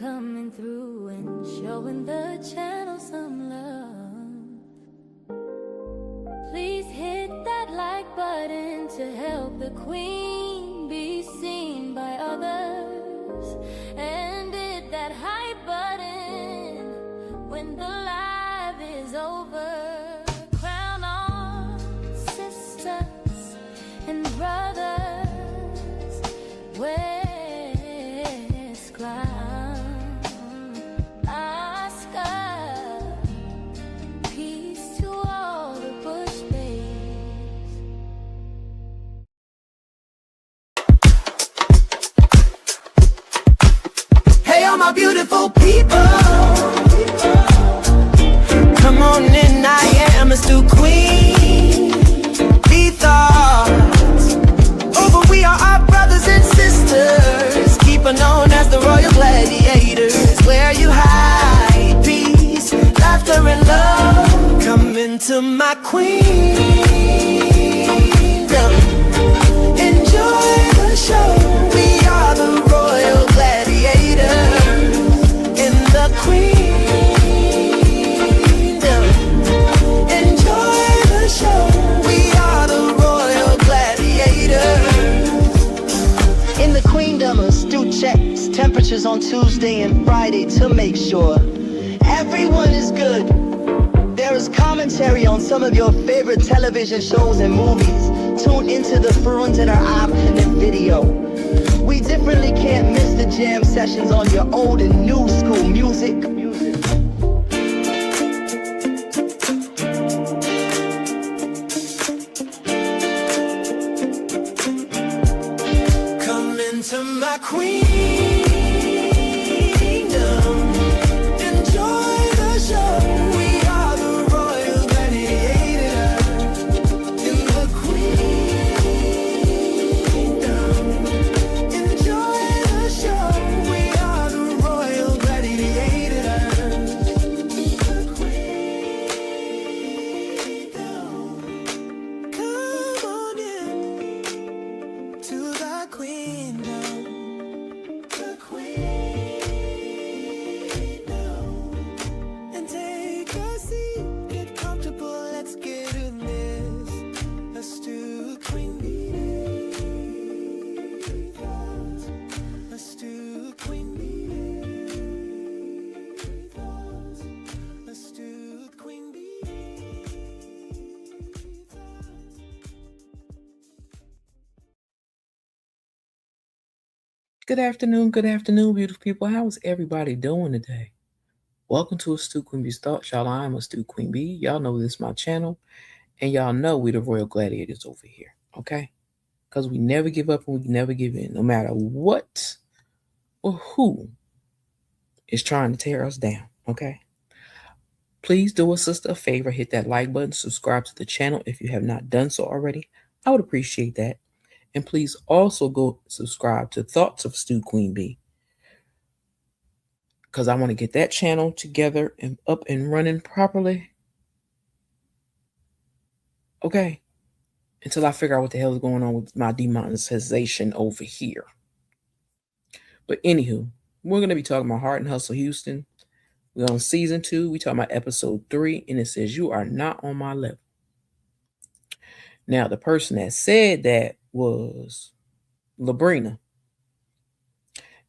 coming through and showing the channel some love. Please hit that like button to help the queen be seen by others. And hit that hype button when the live is over. Crown on sisters and brothers. West crown. Oscar. Peace to all the bush babes. Hey, all my beautiful people, come on in, I am S.2 Queen. Be thoughts over, we are our brothers and sisters, keeper known as the royal gladiators, where you hide peace, laughter and love. Come into my queendom, enjoy the show. We are the royal gladiators in the queendom. Enjoy the show. We are the royal gladiators in the queendom. S.2 checks temperatures on Tuesday and Friday to make sure everyone is good. There is commentary on some of your favorite television shows and movies. Tune into the front in our option video. We definitely can't miss the jam sessions on your old and new school music. Come into my queendom, enjoy the show. We are the royal gladiators in the queendom. Enjoy the show. We are the royal gladiators. The queendom. Come on in to the queendom. The queendom. And take a seat, get comfortable, let's get in this. Let's do Queen Bee. Let's do Queen Bee. Let's do Queen Bee. Good afternoon, beautiful people. How is everybody doing today? Welcome to S.2 Queen Bee's Thoughts, y'all. I'm S.2 Queen Bee. Y'all know this is my channel, and y'all know we the royal gladiators over here, okay? Because we never give up and we never give in, no matter what or who is trying to tear us down, okay? Please do a sister a favor, hit that like button, subscribe to the channel if you have not done so already. I would appreciate that. And please also go subscribe to Thoughts of S.2 Queen Bee, because I want to get that channel together and up and running properly. Okay. Until I figure out what the hell is going on with my demonetization over here. But anywho, we're going to be talking about Heart and Hustle Houston. We're on season 2. We talking about episode 3, and it says, "You are not on my level." Now, the person that said that was Labrina.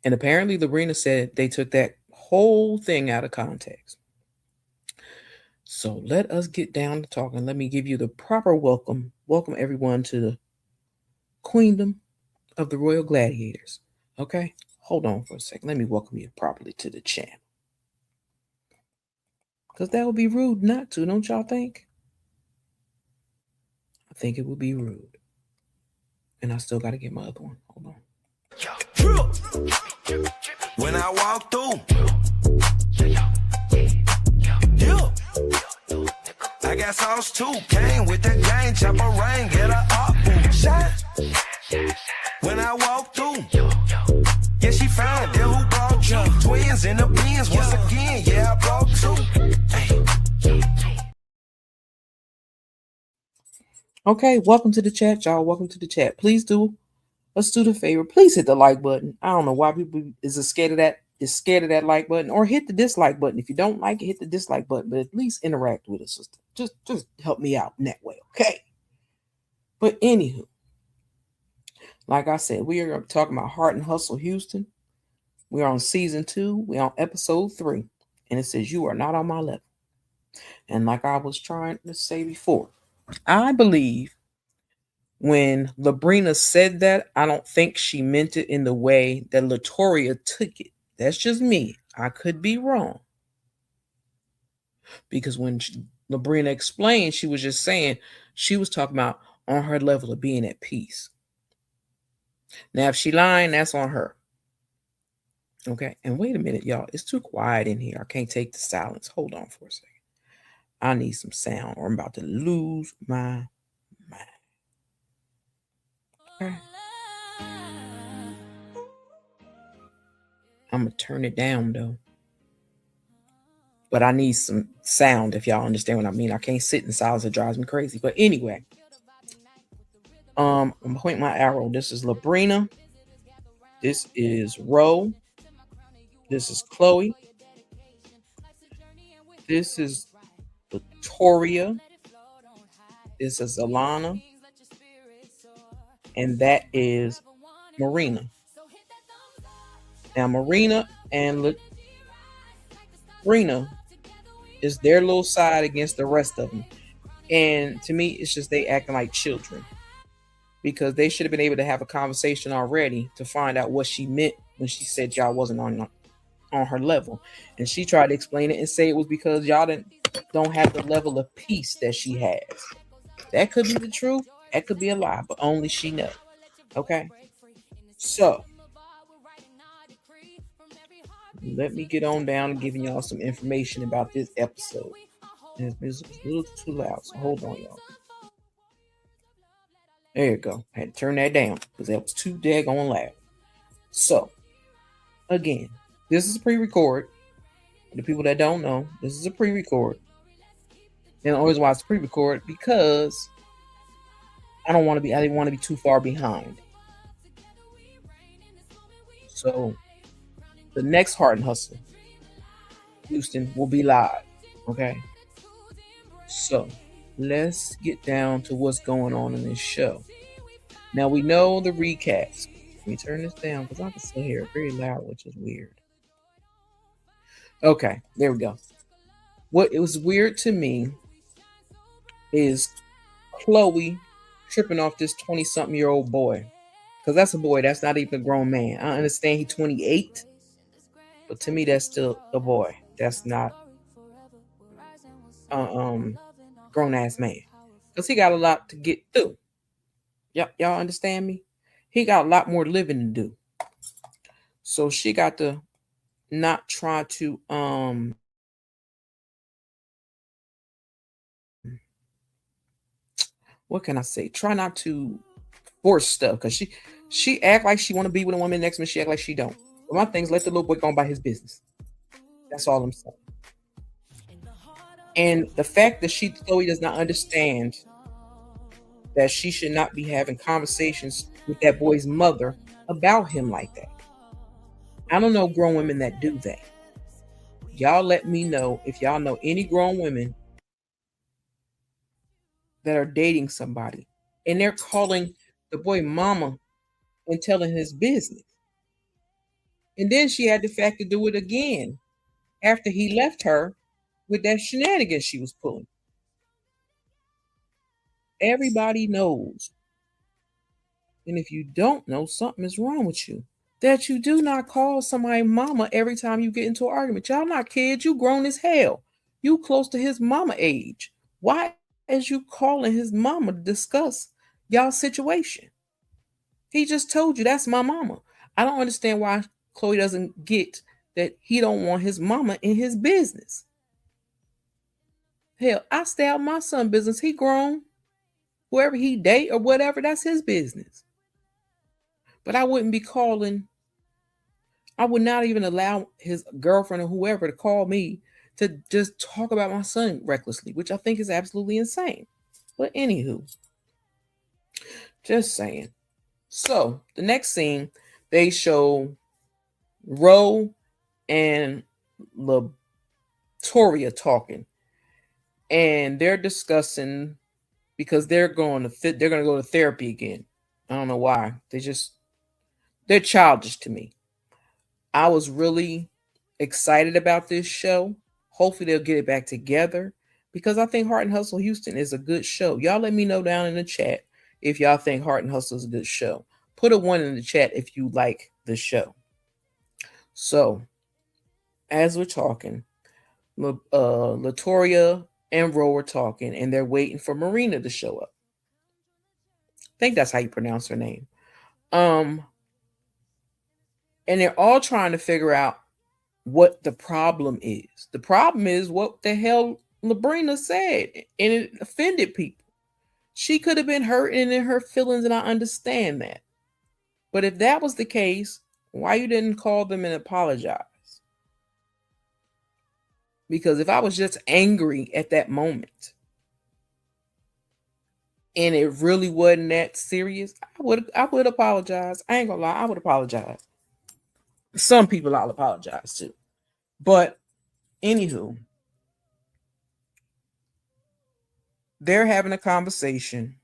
And apparently Labrina said they took that whole thing out of context. So let us get down to talking. Let me give you the proper welcome. Welcome everyone to the queendom of the Royal Gladiators. Okay? Hold on for a second. Let me welcome you properly to the channel. Because that would be rude not to, don't y'all think? I think it would be rude. And I still got to get my other one. Hold on. When I walk through, I got sauce too. Came with the gang, chopper rain, get a up, shine. When I walk through, yeah, she found there who brought you. Twins in the bins once again, yeah, I brought two. Hey. Okay, welcome to the chat, y'all. Welcome to the chat. Please do us do the favor. Please hit the like button. I don't know why people is scared of that is scared of that like button, or hit the dislike button. If you don't like it, hit the dislike button, but at least interact with us, sister. Just help me out in that way, okay? But anywho, like I said, we are talking about Heart and Hustle Houston. We're on season 2. We're on episode 3. And it says, "You are not on my level." And like I was trying to say before, I believe when Labrina said that, I don't think she meant it in the way that Latoria took it. That's just me. I could be wrong. Because when Labrina explained, she was just saying she was talking about on her level of being at peace. Now, if she lying, that's on her. Okay. And wait a minute, y'all. It's too quiet in here. I can't take the silence. Hold on for a second. I need some sound or I'm about to lose my mind. Okay. I'm going to turn it down though. But I need some sound if y'all understand what I mean. I can't sit in silence. It drives me crazy. But anyway, I'm going to point my arrow. This is Labrina. This is Ro. This is Chloe. This is Victoria. This is Alana. And that is Marina. Now, Marina and Labrina is their little side against the rest of them. And to me, it's just they acting like children. Because they should have been able to have a conversation already to find out what she meant when she said y'all wasn't on her level. And she tried to explain it and say it was because y'all don't have the level of peace that she has. That could be the truth. That could be a lie, but only she knows. Okay? So, let me get on down to giving y'all some information about this episode. And it's a little too loud, so hold on, y'all. There you go. I had to turn that down because that was too daggone loud. So, again, this is a pre-record. The people that don't know, this is a pre-record. And the always why it's pre-record because I didn't want to be too far behind. So the next Heart and Hustle Houston will be live. Okay. So let's get down to what's going on in this show. Now we know the recaps. Let me turn this down because I can still hear it very loud, which is weird. Okay, there we go. What it was weird to me is Chloe tripping off this 20-something-year-old boy. Because that's a boy. That's not even a grown man. I understand he's 28. But to me, that's still a boy. That's not grown-ass man. Because he got a lot to get through. Y'all understand me? He got a lot more living to do. So she got to not try to what can I say? Try not to force stuff because she act like she want to be with a woman next to me. She act like she don't. But my thing is let the little boy go on by his business. That's all I'm saying. And the fact that Chloe does not understand that she should not be having conversations with that boy's mother about him like that. I don't know grown women that do that. Y'all let me know if y'all know any grown women that are dating somebody and they're calling the boy mama and telling his business. And then she had the fact to do it again after he left her with that shenanigans she was pulling. Everybody knows. And if you don't know, something is wrong with you. That you do not call somebody mama every time you get into an argument. Y'all not kids. You grown as hell. You close to his mama age. Why is you calling his mama to discuss y'all situation? He just told you that's my mama. I don't understand why Chloe doesn't get that he don't want his mama in his business. Hell, I stay out my son's business. He grown. Whoever he date or whatever, that's his business. But I wouldn't be calling. I would not even allow his girlfriend or whoever to call me to just talk about my son recklessly, which I think is absolutely insane. But anywho, just saying. So the next scene, they show Ro and Latoria talking, and they're discussing because they're going to go to therapy again. I don't know why. They're childish to me. I was really excited about this show. Hopefully they'll get it back together because I think Heart and Hustle Houston is a good show. Y'all let me know down in the chat if y'all think Heart and Hustle is a good show. Put a 1 in the chat if you like the show. So, as we're talking, Latoria and Ro are talking, and they're waiting for Marina to show up. I think that's how you pronounce her name. And they're all trying to figure out what the problem is. The problem is what the hell Labrina said, and it offended people. She could have been hurt and in her feelings, and I understand that. But if that was the case, why you didn't call them and apologize? Because if I was just angry at that moment and it really wasn't that serious, I would apologize. I ain't gonna lie, I would apologize. Some people I'll apologize to. But anywho, they're having a conversation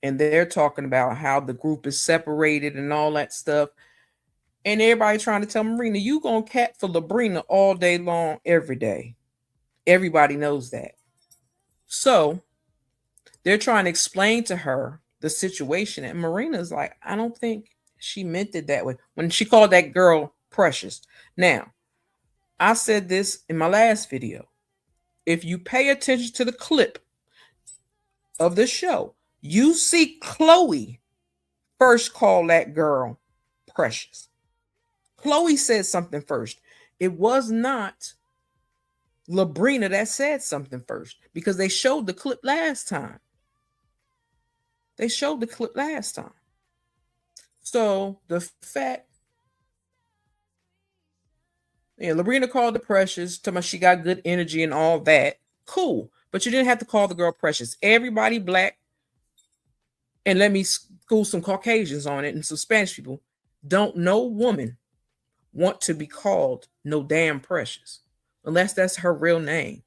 and they're talking about how the group is separated and all that stuff. And everybody trying to tell Marina, you gonna cat for Labrina all day long, every day. Everybody knows that. So they're trying to explain to her the situation. And Marina's like, I don't think she meant it that way. When she called that girl Precious. Now, I said this in my last video. If you pay attention to the clip of the show, you see Chloe first call that girl Precious. Chloe said something first. It was not Labrina that said something first because they showed the clip last time. So the fact, Labrina called the Precious, talking about she got good energy and all that. Cool. But you didn't have to call the girl Precious. Everybody black, and let me school some Caucasians on it and some Spanish people, don't no woman want to be called no damn Precious unless that's her real name.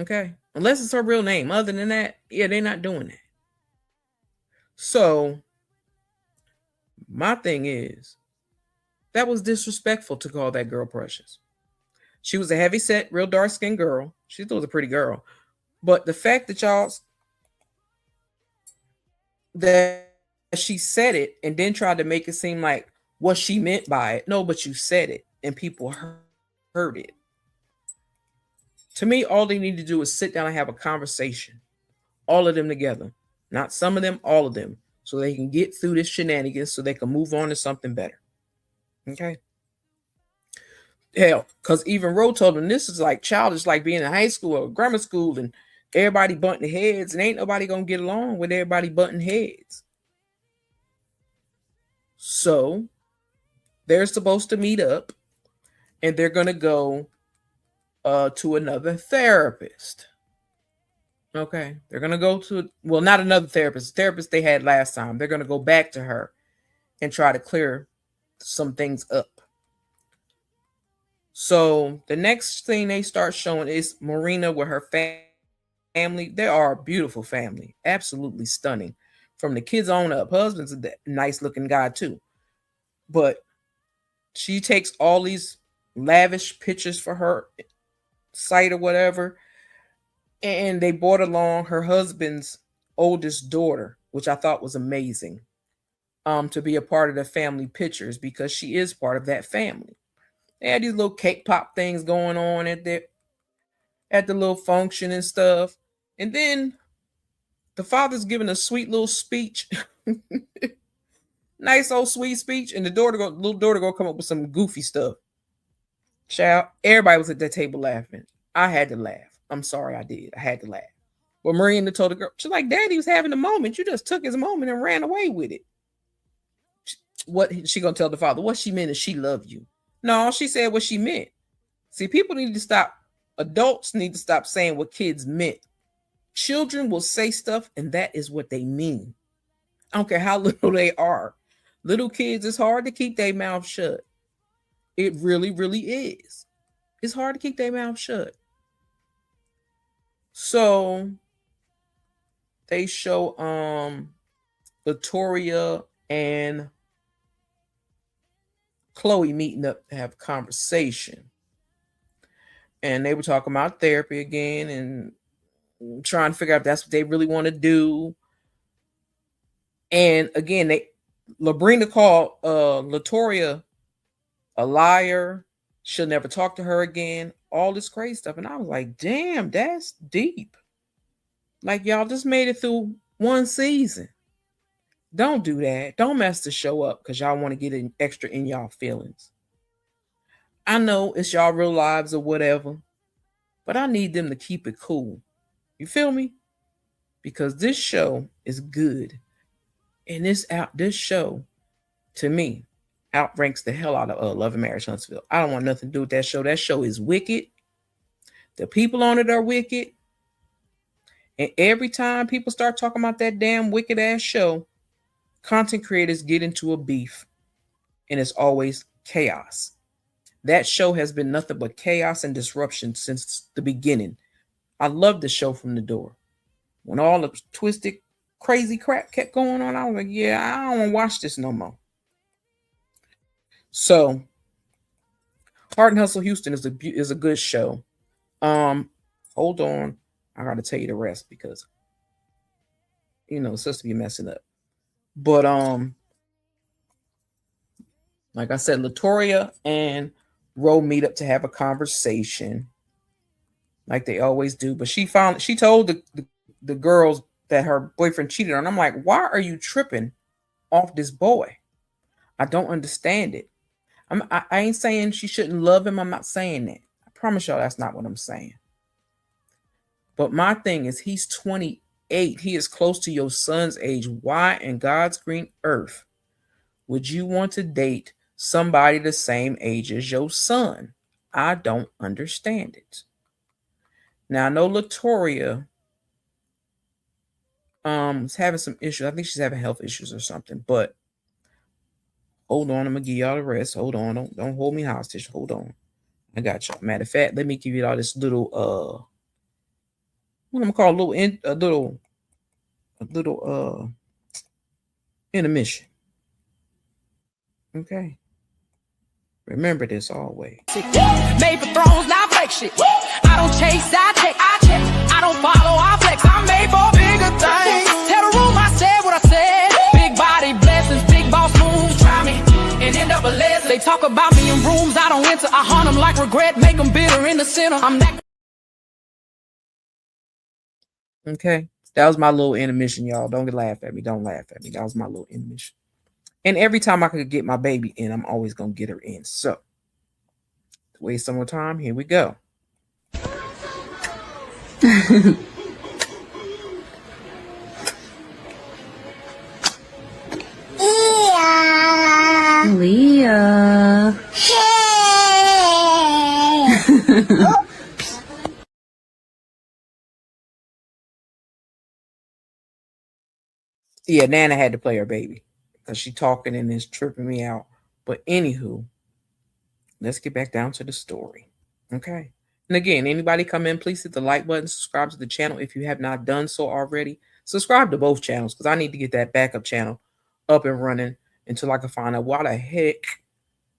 Okay? Unless it's her real name. Other than that, yeah, they're not doing that. So my thing is, that was disrespectful to call that girl Precious. She was a heavy set, real dark skinned girl. She still was a pretty girl. But the fact that she said it and then tried to make it seem like what she meant by it. No, but you said it and people heard it. To me, all they need to do is sit down and have a conversation. All of them together. Not some of them, all of them. So they can get through this shenanigans so they can move on to something better. Okay? Hell, because even Ro told them this is like childish, like being in high school or grammar school and everybody butting heads, and ain't nobody gonna get along with everybody butting heads. So they're supposed to meet up and they're gonna go to another therapist. Okay, they're gonna go to, well, not another therapist, the therapist they had last time. They're gonna go back to her and try to clear some things up. So the next thing they start showing is Marina with her family. They are a beautiful family, absolutely stunning. From the kids on up, husband's a nice looking guy too. But she takes all these lavish pictures for her site or whatever, and they brought along her husband's oldest daughter, which I thought was amazing, to be a part of the family pictures because she is part of that family. They had these little cake pop things going on at the little function and stuff. And then the father's giving a sweet little speech. Nice old sweet speech. And the little daughter go come up with some goofy stuff. Child, everybody was at that table laughing. I had to laugh. I'm sorry I did. I had to laugh. But Marina told the girl, she's like, Daddy was having a moment. You just took his moment and ran away with it. What she gonna tell the father? What she meant is she loved you. No, she said what she meant. See, people need to stop. Adults need to stop saying what kids meant. Children will say stuff, and that is what they mean. I don't care how little they are. Little kids, it's hard to keep their mouth shut. It really, really is. It's hard to keep their mouth shut. So they show Latoria and Chloe meeting up to have a conversation. And they were talking about therapy again and trying to figure out if that's what they really want to do. And again, Labrina called Latoria a liar. She'll never talk to her again. All this crazy stuff. And I was like, damn, that's deep. Like, y'all just made it through one season. Don't do that. Don't mess the show up because y'all want to get in extra in y'all feelings. I know it's y'all real lives or whatever, but I need them to keep it cool. You feel me? Because this show is good. And this show, to me, outranks the hell out of Love and Marriage Huntsville. I don't want nothing to do with that show. That show is wicked. The people on it are wicked. And every time people start talking about that damn wicked ass show, content creators get into a beef. And it's always chaos. That show has been nothing but chaos and disruption since the beginning. I loved the show from the door. When all the twisted, crazy crap kept going on, I was like, yeah, I don't want to watch this no more. So, Heart and Hustle Houston is a good show. Hold on. I got to tell you the rest because, sister be messing up. But, like I said, Latoria and Ro meet up to have a conversation like they always do. But she told the girls that her boyfriend cheated on. I'm like, why are you tripping off this boy? I don't understand it. I ain't saying she shouldn't love him. I'm not saying that. I promise y'all that's not what I'm saying. But my thing is he's 28. He is close to your son's age. Why in God's green earth would you want to date somebody the same age as your son? I don't understand it. Now, I know Latoria is having some issues. I think she's having health issues or something. But hold on, I'm gonna give y'all the rest. Hold on, don't hold me hostage. Hold on, I got y'all. Matter of fact, let me give you all this little what I'm gonna call a little intermission. Okay. Remember this always. Made for thrones, not fake shit. I don't chase, I check. I don't follow, I flex. I'm made for bigger things. Tell the room I said what I said. Big body blessings, big boss moves. Try me and end up a lesson. They talk about me in rooms I don't enter. I haunt them like regret, make them bitter in the center. I'm that. Okay. That was my little intermission, y'all. Don't laugh at me. Don't laugh at me. That was my little intermission. And every time I could get my baby in, I'm always going to get her in. So, to waste some more time, here we go. Leah. Yeah, Nana had to play her baby because she talking and it's tripping me out. But anywho, let's get back down to the story. Okay. And again, anybody come in, please hit the like button, subscribe to the channel if you have not done so already. Subscribe to both channels because I need to get that backup channel up and running until I can find out why the heck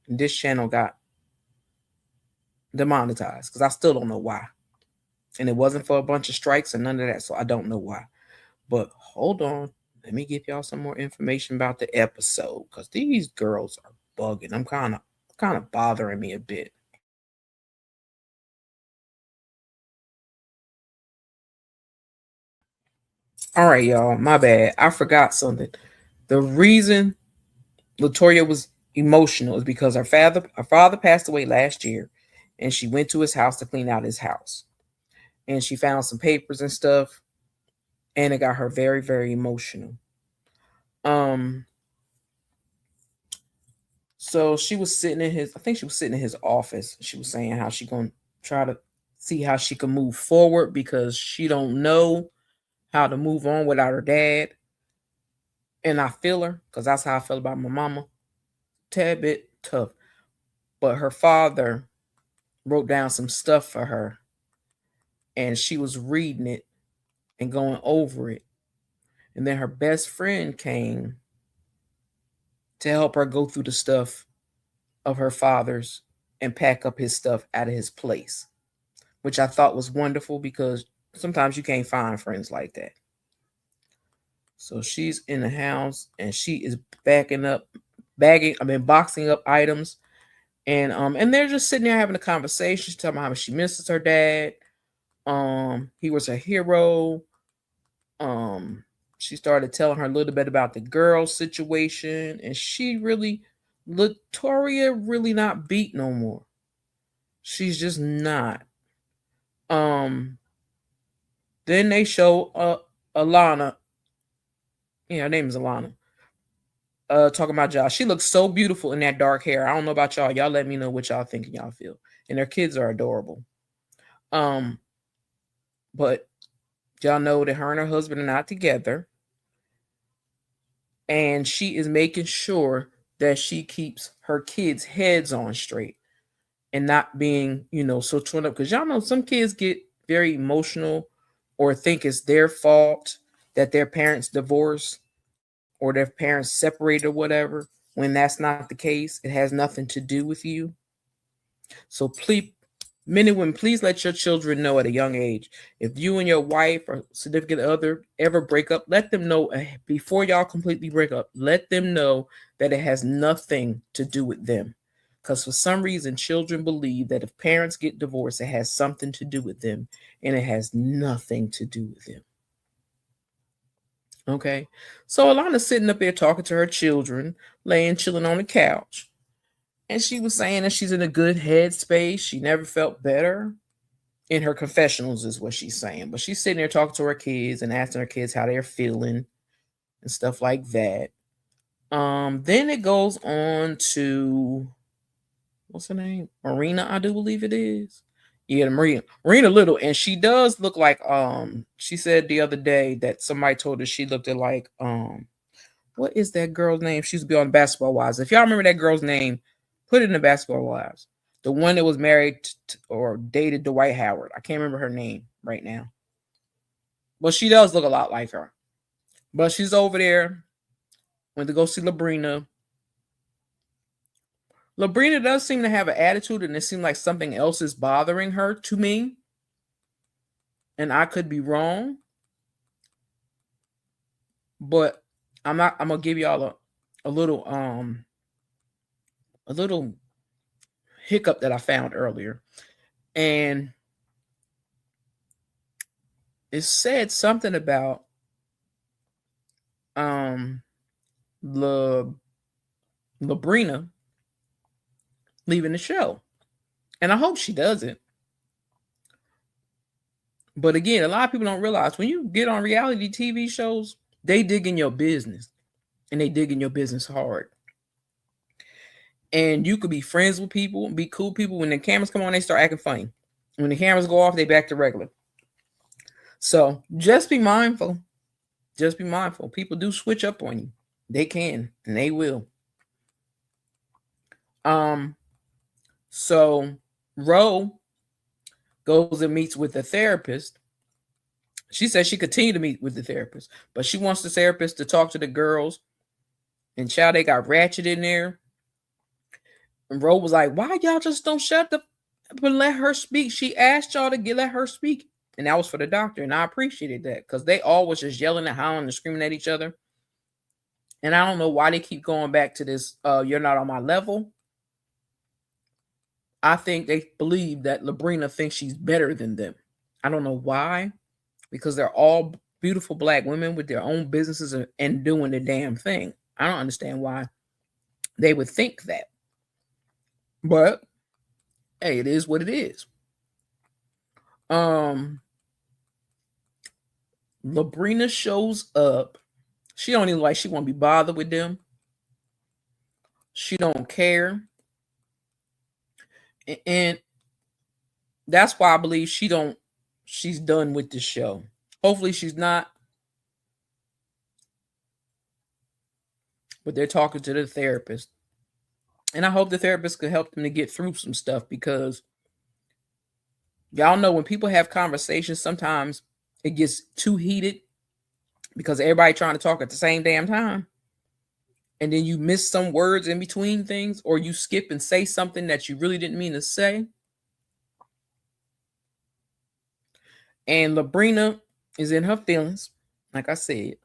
this channel got demonetized because I still don't know why. And it wasn't for a bunch of strikes and none of that, so I don't know why. But hold on. Let me give y'all some more information about the episode because these girls are bugging. I'm kind of bothering me a bit. All right, y'all. My bad. I forgot something. The reason Latoria was emotional is because her father passed away last year, and she went to his house to clean out his house, and she found some papers and stuff, and it got her very, very emotional. So she was sitting in his office. She was saying how she gonna try to see how she can move forward because she don't know how to move on without her dad. And I feel her because that's how I feel about my mama. Tad bit tough. But her father wrote down some stuff for her, and she was reading it and going over it. And then her best friend came to help her go through the stuff of her father's and pack up his stuff out of his place, which I thought was wonderful because sometimes you can't find friends like that. So she's in the house and she is boxing up items, and they're just sitting there having a conversation. She's telling me how much she misses her dad. He was her hero. She started telling her a little bit about the girl situation, and Latoria really not beat no more. She's just not. Then they show Alana. Yeah, her name is Alana. Talking about Josh. She looks so beautiful in that dark hair. I don't know about y'all. Y'all let me know what y'all think and y'all feel. And their kids are adorable. But y'all know that her and her husband are not together. And she is making sure that she keeps her kids' heads on straight and not being, so torn up. Because y'all know some kids get very emotional or think it's their fault that their parents divorced or their parents separated or whatever, when that's not the case. It has nothing to do with you. So please, men and women, please let your children know at a young age. If you and your wife or significant other ever break up, let them know before y'all completely break up. Let them know that it has nothing to do with them. Because for some reason, children believe that if parents get divorced, it has something to do with them, and it has nothing to do with them. Okay, so Alana's sitting up there talking to her children, chilling on the couch. And she was saying that she's in a good headspace. She never felt better. In her confessionals is what she's saying. But she's sitting there talking to her kids and asking her kids how they're feeling and stuff like that. Then it goes on to, what's her name? Marina, I do believe it is. Yeah, Marina Little. And she does look like, she said the other day that somebody told her she looked at like, what is that girl's name? She used to be on Basketball Wives. If y'all remember that girl's name, put it in the Basketball Wives. The one that was married or dated Dwight Howard. I can't remember her name right now. But she does look a lot like her. But she's over there. Went to go see Labrina. Labrina does seem to have an attitude, and it seems like something else is bothering her to me. And I could be wrong. But I'm gonna give y'all a little hiccup that I found earlier. And it said something about Labrina leaving the show. And I hope she doesn't. But again, a lot of people don't realize when you get on reality TV shows, they dig in your business. And they dig in your business hard. And you could be friends with people, be cool people. When the cameras come on, they start acting funny. When the cameras go off, they back to regular. So just be mindful. Just be mindful. People do switch up on you. They can, and they will. So Ro goes and meets with the therapist. She says she continued to meet with the therapist, but she wants the therapist to talk to the girls. And child, they got ratchet in there. And Ro was like, why y'all just don't shut up and let her speak? She asked y'all to let her speak. And that was for the doctor. And I appreciated that because they all was just yelling and howling and screaming at each other. And I don't know why they keep going back to this, you're not on my level. I think they believe that Labrina thinks she's better than them. I don't know why, because they're all beautiful Black women with their own businesses and doing the damn thing. I don't understand why they would think that. But hey, it is what it is. Labrina shows up. She don't even she won't be bothered with them. She don't care. And that's why I believe she's done with the show. Hopefully she's not. but they're talking to the therapist. And I hope the therapist could help them to get through some stuff, because y'all know when people have conversations, sometimes it gets too heated because everybody trying to talk at the same damn time. And then you miss some words in between things, or you skip and say something that you really didn't mean to say. And Labrina is in her feelings, like I said,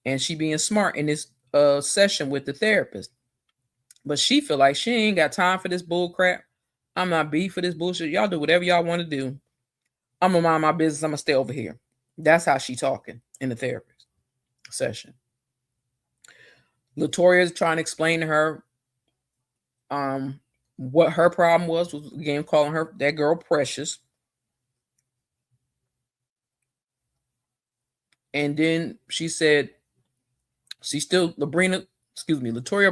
and she being smart in this session with the therapist. But she feel like she ain't got time for this bull crap. I'm not beef for this bullshit. Y'all do whatever y'all want to do. I'm gonna mind my business. I'm gonna stay over here. That's how she talking in the therapist session. Latoya is trying to explain to her what her problem was again calling her that girl precious. And then she said Latoya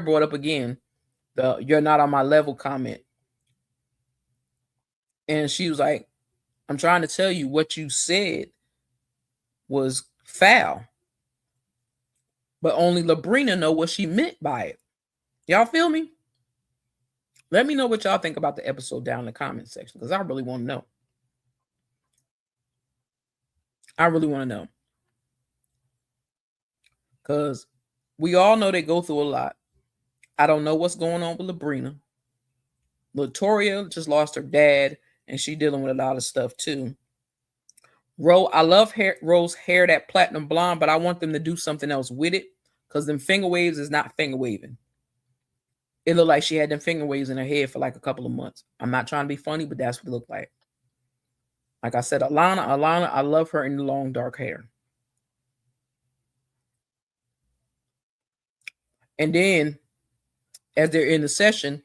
brought up again the "you're not on my level" comment. And she was like, I'm trying to tell you what you said was foul. But only Labrina know what she meant by it. Y'all feel me? Let me know what y'all think about the episode down in the comment section, because I really want to know. I really want to know. Because we all know they go through a lot. I don't know what's going on with Labrina. Latoya just lost her dad, and she dealing with a lot of stuff too. I love Rose's hair, that platinum blonde, but I want them to do something else with it, because them finger waves is not finger waving. It looked like she had them finger waves in her head for like a couple of months. I'm not trying to be funny, but that's what it looked like. Like I said, Alana, I love her in the long dark hair. And then, as they're in the session,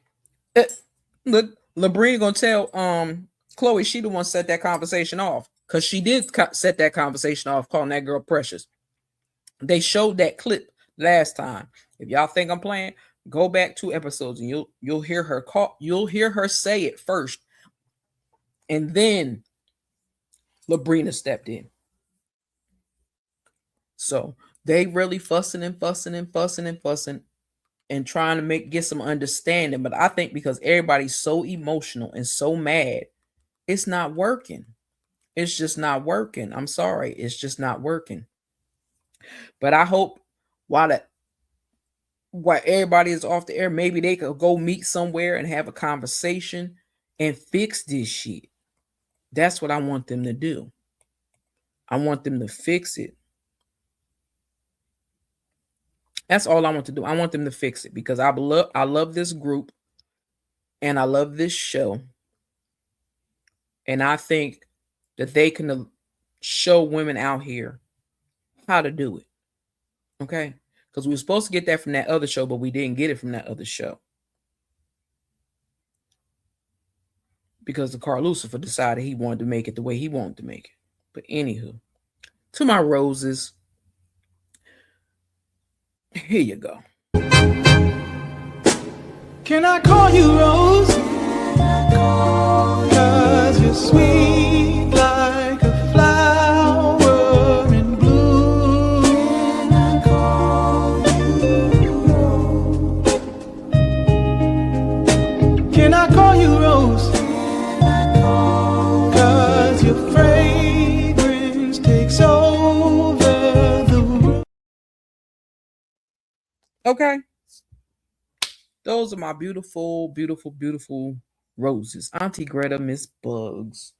look, Labrina gonna tell Chloe she the one set that conversation off, because she did set that conversation off, calling that girl precious. They showed that clip last time. If y'all think I'm playing, go back 2 episodes and you'll hear her call. You'll hear her say it first, and then Labrina stepped in. So they really fussing and trying to get some understanding. But I think because everybody's so emotional and so mad, it's not working. It's just not working. I'm sorry. It's just not working. But I hope while everybody is off the air, maybe they could go meet somewhere and have a conversation and fix this shit. That's what I want them to do. I want them to fix it. That's all I want to do. I want them to fix it, because I love this group and I love this show. And I think that they can show women out here how to do it. Okay? Because we were supposed to get that from that other show, but we didn't get it from that other show. Because the Carl Lucifer decided he wanted to make it the way he wanted to make it. But anywho, to my roses, here you go. Can I call you Rose? 'Cause you're sweet like a flower in bloom. Can I call you Rose? 'Cause your fragrance takes over the room. Okay. Those are my beautiful, beautiful, beautiful roses. Auntie Greta, Miss Bugs,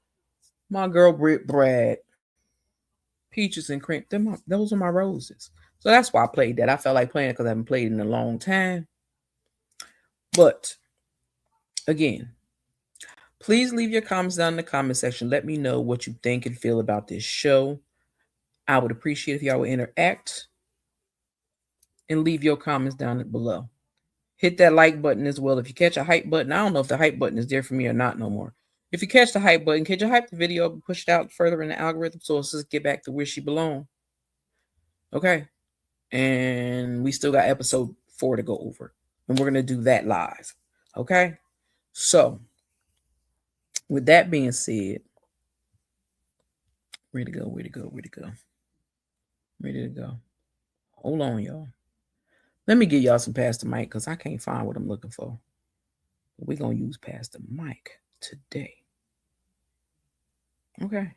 my girl Britt Brad, Peaches and Cream. Those are my roses. So that's why I played that. I felt like playing it because I haven't played it in a long time. But again, please leave your comments down in the comment section. Let me know what you think and feel about this show. I would appreciate if y'all would interact and leave your comments down below. Hit that like button as well. If you catch a hype button, I don't know if the hype button is there for me or not no more. If you catch the hype button, could you hype the video up and push it out further in the algorithm so it's just get back to where she belongs? Okay. And we still got episode 4 to go over. And we're going to do that live. Okay. So, with that being said, ready to go. Ready to go. Hold on, y'all. Let me give y'all some Pastor Mike because I can't find what I'm looking for. We're going to use Pastor Mike today. Okay.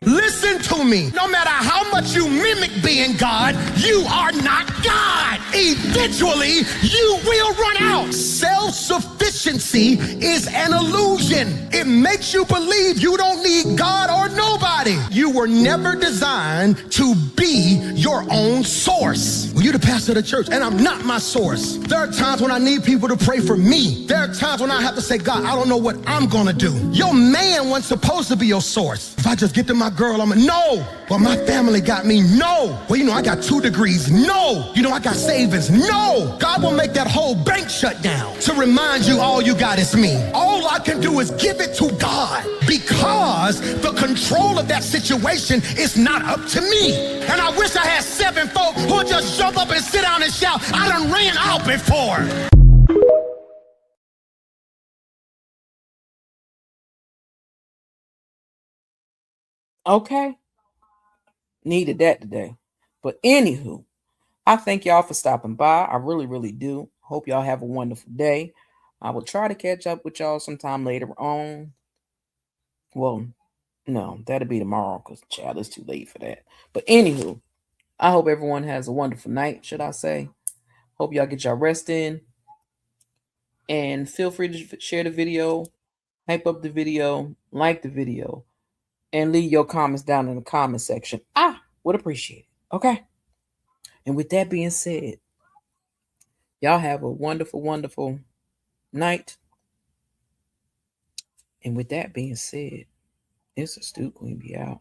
Listen to me. No matter how much you mimic being God, you are not God. Eventually, you will run out. Self-sufficiency is an illusion. It makes you believe you don't need God or nobody. You were never designed to be your own source. Well, you're the pastor of the church, and I'm not my source. There are times when I need people to pray for me. There are times when I have to say, God, I don't know what I'm going to do. Your man wasn't supposed to be your source. If I just get to my girl, I'm a no. Well, my family got me. No. Well, I got 2 degrees. No. I got savings. No. God will make that whole bank shut down to remind you all you got is me. All I can do is give it to God because the control of that situation is not up to me. And I wish I had 7 folk who would just jump up and sit down and shout, I done ran out before. Okay. Needed that today. But anywho, I thank y'all for stopping by. I really, really do. Hope y'all have a wonderful day. I will try to catch up with y'all sometime later on. Well, no, that'll be tomorrow because, child, it's too late for that. But anywho, I hope everyone has a wonderful night, should I say. Hope y'all get y'all rest in. And feel free to share the video, hype up the video, like the video, and leave your comments down in the comment section. I would appreciate it. Okay? And with that being said, y'all have a wonderful, wonderful night. And with that being said, it's S.2 Queen be out.